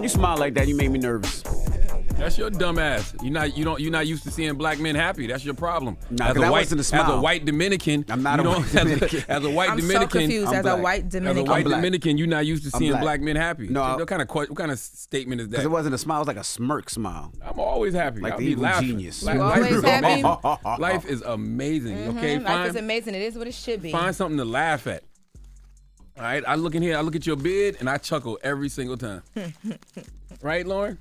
When you smile like that, you make me nervous. That's your dumb ass. You're not used to seeing black men happy. That's your problem. Nah, that wasn't a smile. As a white Dominican, I'm not a white Dominican. As a white Dominican, I'm so confused. As a white Dominican, you're not used to seeing black men happy. No, what kind of statement is that? Because it wasn't a smile. It was like a smirk smile. I'm always happy. Like I'll the be evil laughing. genius. You always happy? Life is amazing. Okay, Life is amazing. It is what it should be. Find something to laugh at. All right, I look in here. I look at your beard, and I chuckle every single time. Right, Lauren?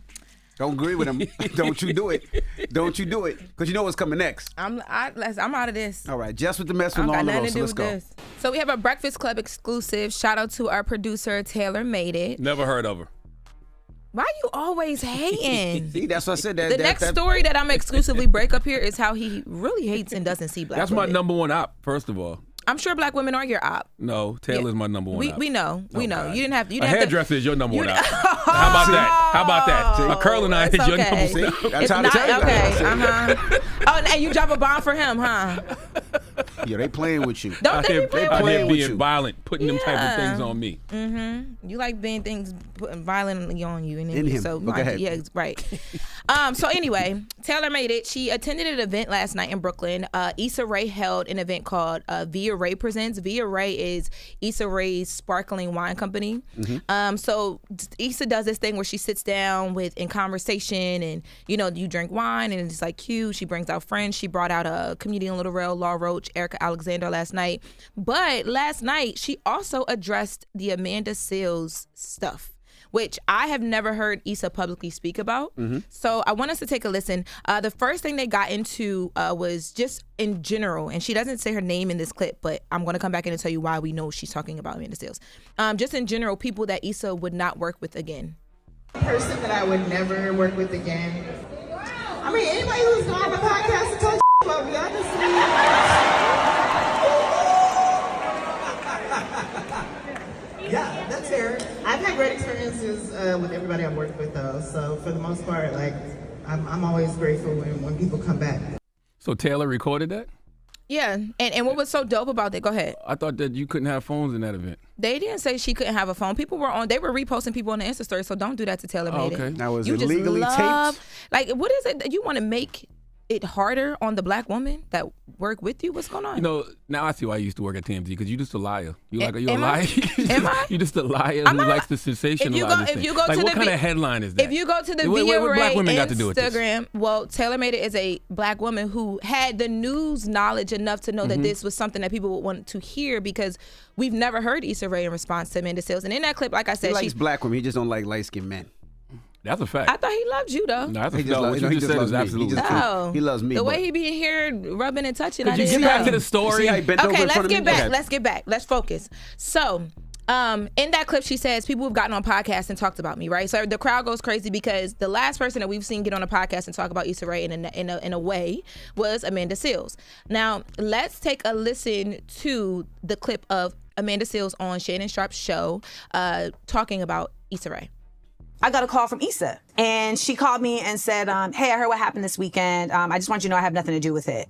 Don't agree with him. Don't you do it. Don't you do it. Because you know what's coming next. I'm out of this. All right, Jess with the mess with Lauren LaRosa. Let's go. This. So we have a Breakfast Club exclusive. Shout out to our producer, Taylor Made It. Never heard of her. Why you always hating? See, that's what I said. The next story that I'm exclusively break up here is how he really hates and doesn't see black women. That's my number one op, first of all. I'm sure black women are your op. No, Taylor's my number one op. We know. We know. God. You didn't have. You A didn't hairdresser is your number one op. How about that? How about that? A curling iron is your number one op. I'm trying to tell you. Okay. Oh, and you drop a bomb for him, huh? Yeah, they playing with you. Don't they be playing with you? Being violent, putting them type of things on me. You like being things putting violently on you, and then In you're him. so Go ahead. yeah, right. So anyway, Taylor Made It. She attended an event last night in Brooklyn. Issa Rae held an event called Via Rae Presents. Via Rae is Issa Rae's sparkling wine company. So Issa does this thing where she sits down in conversation, and you drink wine, and it's like cute. She brings out friends. She brought out a comedian Little Rel, Law Roach, Erica Alexander last night. But last night she also addressed the Amanda Seales stuff, which I have never heard Issa publicly speak about. So I want us to take a listen. The first thing they got into was just in general, and she doesn't say her name in this clip, but I'm going to come back in and tell you why we know she's talking about Amanda Seales. Just in general, people that Issa would not work with again. Person that I would never work with again. I mean, anybody who's gone on the podcast and talk about me, yeah, that's fair. I've had great experiences with everybody I've worked with, though. So for the most part, like, I'm always grateful when people come back. So Taylor recorded that? Yeah, and what was so dope about that? Go ahead. I thought that you couldn't have phones in that event. They didn't say she couldn't have a phone. People were they were reposting people on the Insta story, so don't do that to Taylor Made It. Okay. Now, was you it just legally taped? Like, what is it that you want to make it harder on the black woman that work with you? What's going on? Now I see why you used to work at TMZ, because you're just a liar. You're a am liar. Am I? You're just a liar who likes to sensationalize if you go like, to what the kind of headline is that? If you go to the what Via black Rae women got to do with this? Instagram, well, Taylor Made It is a black woman who had the news knowledge enough to know that this was something that people would want to hear, because we've never heard Issa Rae in response to Amanda Seales. And in that clip, like I said, he likes black women. He just don't like light-skinned men. That's a fact. I thought he loved you, though. No, that's a fact. What you just said is absolutely. He loves me. The way he be in here rubbing and touching, I Could you didn't get back know. to the story? Okay, let's get back. Let's get back. Let's focus. So, in that clip, she says people have gotten on podcasts and talked about me, right? So the crowd goes crazy because the last person that we've seen get on a podcast and talk about Issa Rae in a way was Amanda Seales. Now, let's take a listen to the clip of Amanda Seales on Shannon Sharp's show talking about Issa Rae. I got a call from Issa, and she called me and said, hey, I heard what happened this weekend. I just want you to know I have nothing to do with it.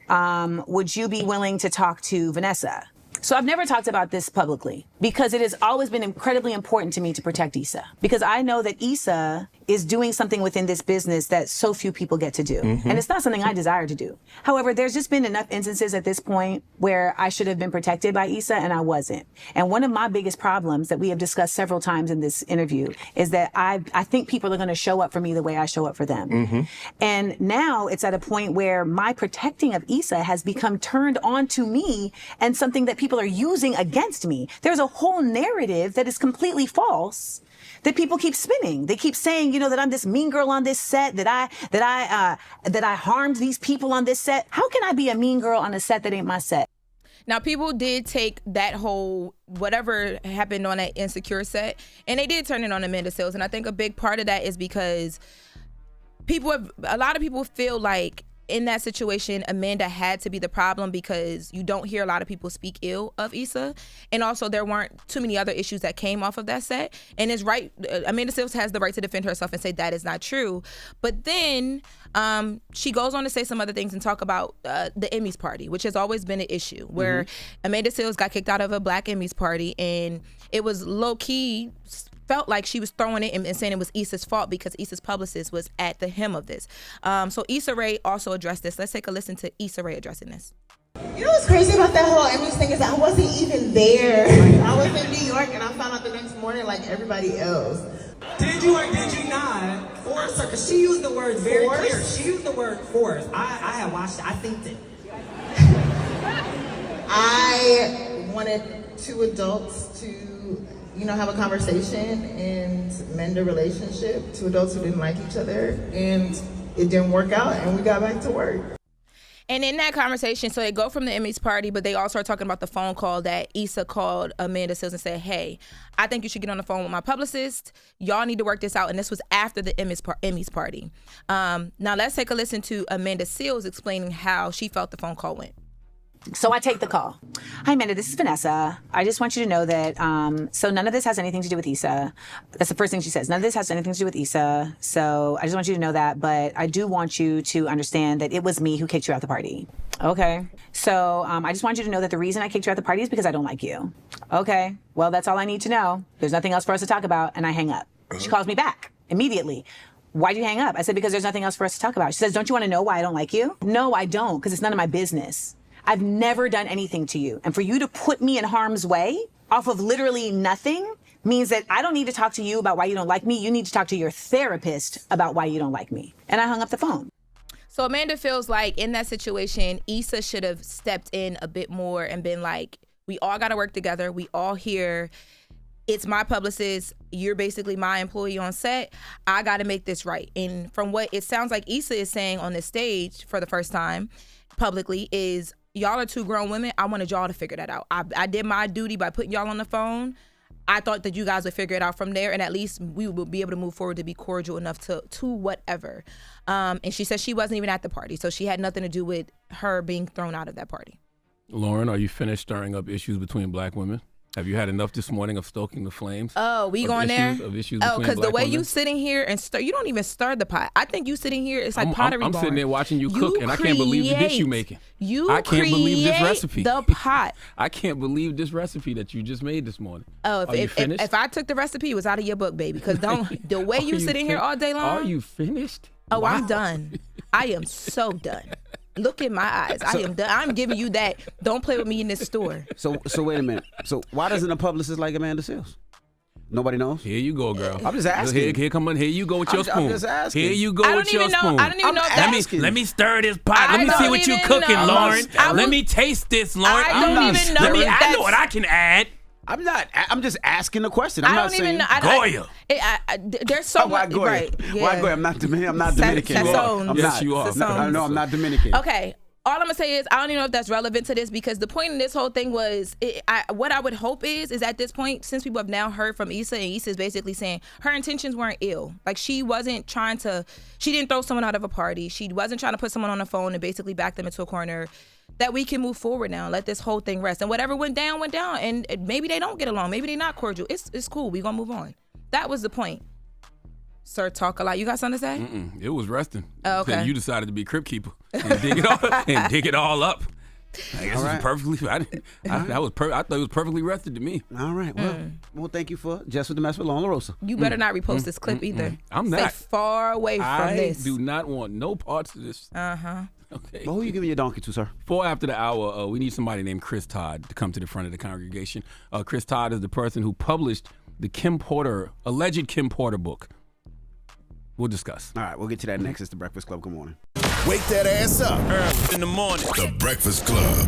Would you be willing to talk to Vanessa? So I've never talked about this publicly because it has always been incredibly important to me to protect Issa, because I know that Issa is doing something within this business that so few people get to do. And it's not something I desire to do. However, there's just been enough instances at this point where I should have been protected by Issa and I wasn't. And one of my biggest problems that we have discussed several times in this interview is that I think people are going to show up for me the way I show up for them. And now it's at a point where my protecting of Issa has become turned on to me and something that people are using against me. There's a whole narrative that is completely false that people keep spinning. They keep saying, that I'm this mean girl on this set, that I harmed these people on this set. How can I be a mean girl on a set that ain't my set? Now, people did take that whole whatever happened on that Insecure set, and they did turn it on Amanda Seales. And I think a big part of that is because a lot of people feel like in that situation, Amanda had to be the problem because you don't hear a lot of people speak ill of Issa. And also there weren't too many other issues that came off of that set. And it's right, Amanda Seales has the right to defend herself and say that is not true. But then she goes on to say some other things and talk about the Emmys party, which has always been an issue, where Amanda Seales got kicked out of a Black Emmys party, and it was low-key felt like she was throwing it and saying it was Issa's fault because Issa's publicist was at the hem of this. So Issa Rae also addressed this. Let's take a listen to Issa Rae addressing this. You know what's crazy about that whole Emmys thing is I wasn't even there. I was in New York and I found out the next morning like everybody else. Did you or did you not force her? Because she used the word very clear. She used the word force. I had watched it. I think that. I wanted two adults to, have a conversation and mend a relationship. Two adults who didn't like each other, and it didn't work out, and we got back to work. And in that conversation, so they go from the Emmys party, but they also are talking about the phone call that Issa called Amanda Seales and said, hey, I think you should get on the phone with my publicist. Y'all need to work this out. And this was after the Emmys party. Now let's take a listen to Amanda Seales explaining how she felt the phone call went. So I take the call. Hi, Amanda, this is Vanessa. I just want you to know that, so none of this has anything to do with Issa. That's the first thing she says. None of this has anything to do with Issa. So I just want you to know that, but I do want you to understand that it was me who kicked you out the party. Okay. So I just want you to know that the reason I kicked you out the party is because I don't like you. Okay. Well, that's all I need to know. There's nothing else for us to talk about, and I hang up. She calls me back immediately. Why'd you hang up? I said, because there's nothing else for us to talk about. She says, don't you want to know why I don't like you? No, I don't, because it's none of my business. I've never done anything to you. And for you to put me in harm's way off of literally nothing means that I don't need to talk to you about why you don't like me. You need to talk to your therapist about why you don't like me. And I hung up the phone. So Amanda feels like in that situation, Issa should have stepped in a bit more and been like, we all got to work together. We all here. It's my publicist. You're basically my employee on set. I got to make this right. And from what it sounds like Issa is saying on this stage for the first time publicly is, y'all are two grown women. I wanted y'all to figure that out. I did my duty by putting y'all on the phone. I thought that you guys would figure it out from there, and at least we would be able to move forward to be cordial enough to whatever. And she said she wasn't even at the party, so she had nothing to do with her being thrown out of that party. Lauren, are you finished stirring up issues between black women? Have you had enough this morning of stoking the flames? Oh, we going there? Of issues oh, because the way women? You sitting here and you don't even stir the pot. I think you sitting here, it's like pottery I'm barn. sitting there watching you cook, and I can't believe the dish you making. I can't believe this recipe. The pot. I can't believe this recipe that you just made this morning. Oh, if I took the recipe, it was out of your book, baby. Because the way you sitting here all day long. Are you finished? Oh, wow. I'm done. I am so done. Look in my eyes. I am done. I'm giving you that. Don't play with me in this store. So wait a minute. So why doesn't a publicist like Amanda Seales? Nobody knows. Here you go, girl. I'm just asking. Here you go with your spoon. I'm just asking. Here you go with your spoon. I don't even know if that's... Let me stir this pot. Let me see what you cooking, Lauren. Let me taste this, Lauren. I don't even know. I know what I can add. I'm not. I'm just asking the question. I'm not saying. Goya. There's so much. Goya? Right. Yeah. Why Goya? I'm not Dominican. Yes, you are. No, I'm not Dominican. Okay. All I'm gonna say is I don't even know if that's relevant to this because the point in this whole thing was what I would hope is at this point, since people have now heard from Issa, and Issa is basically saying her intentions weren't ill. Like she didn't throw someone out of a party. She wasn't trying to put someone on the phone and basically back them into a corner. That we can move forward now, let this whole thing rest. And whatever went down, and maybe they don't get along. Maybe they're not cordial. It's cool. We gonna move on. That was the point. Sir, talk a lot. You got something to say? It was resting. Oh, okay. Then you decided to be crypt keeper and dig it all up. I guess it's perfectly. I thought it was perfectly rested to me. All right. Well, thank you for Jess With The Mess with Lauren LaRosa. You better not repost this clip either. I'm not. Stay far away from this. I do not want no parts of this. Okay. Well, who are you giving your donkey to, sir? 4 after the hour, we need somebody named Chris Todd to come to the front of the congregation. Chris Todd is the person who published the alleged Kim Porter book. We'll discuss. All right, we'll get to that next. It's The Breakfast Club. Good morning. Wake that ass up Early in the morning. The Breakfast Club.